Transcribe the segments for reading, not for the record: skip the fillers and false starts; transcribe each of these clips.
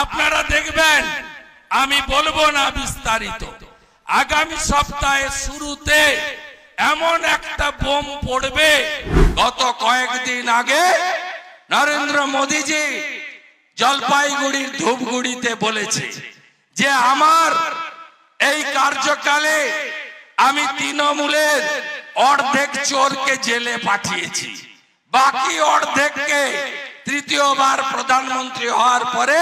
আপনারা দেখবেন, আমি বলবো না বিস্তারিত। আগামী সপ্তাহের শুরুতে এমন একটা বোম পড়বে। গত কয়েকদিন আগে নরেন্দ্র মোদীজি জলপাইগুড়ির ধূপগুড়িতে বলেছে যে আমার এই কার্যকালে আমি তৃণমূলের অর্ধেক চোরকে জেলে পাঠিয়েছি, বাকি অর্ধেককে তৃতীয়বার প্রধানমন্ত্রী হওয়ার পরে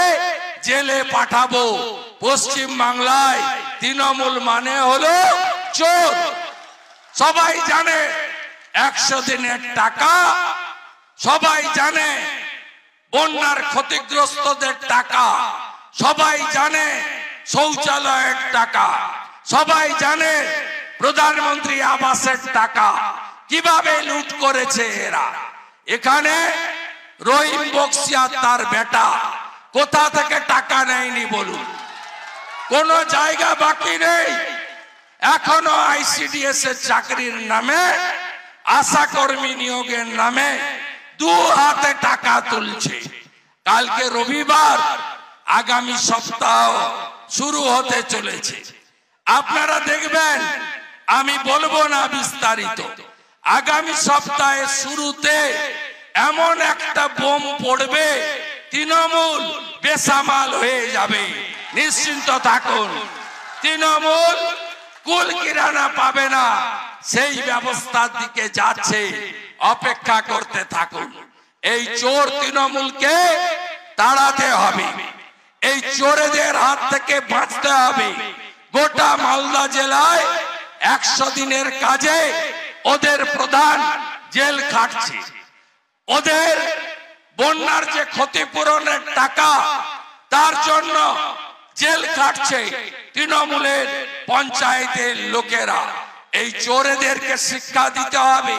জেলে পাঠাবো। পশ্চিম বাংলায় তৃণমূল মানে হলো চোর। সবাই জানে 100 দিনের টাকা, সবাই জানে বন্যার ক্ষতিগ্রস্তদের টাকা, সবাই জানে শৌচালয়ের টাকা, সবাই জানে প্রধানমন্ত্রী আবাসের টাকা কিভাবে লুট করেছে এরা। এখানে রহিম বক্সি আর তার বেটা কোথা থেকে টাকা নেয়নি বলুন? কোন জায়গা বাকি নেই। এখনো আইসিডিএস এর চাকরির নামে, আশা কর্মী নিয়োগের নামে 2 হাতে টাকা তুলছে। কালকে রবিবার, আগামী সপ্তাহ শুরু হতে চলেছে। আপনারা দেখবেন, আমি বলবো না বিস্তারিত। আগামী সপ্তাহের শুরুতে এমন একটা বোম পড়বে, তৃণমূল বেসামাল হয়ে যাবে। নিশ্চিন্ত থাকুন, তৃণমূল কুল কিরানা পাবে না, সেই ব্যবস্থার দিকে যাচ্ছে। অপেক্ষা করতে থাকুন। এই চোর তৃণমূলকে তাড়াতে হবে, এই চোরেদের হাত থেকে বাঁচতে হবে। গোটা মালদা জেলায় 100 দিনের কাজে ওদের প্রধান জেল খাটছে। ওদের বন্যার যে ক্ষতিপূরণের টাকা, তার জন্য জেল খাটছে তৃণমূলের পঞ্চায়েতের লোকেরা। এই চোরেদেরকে শিক্ষা দিতে হবে।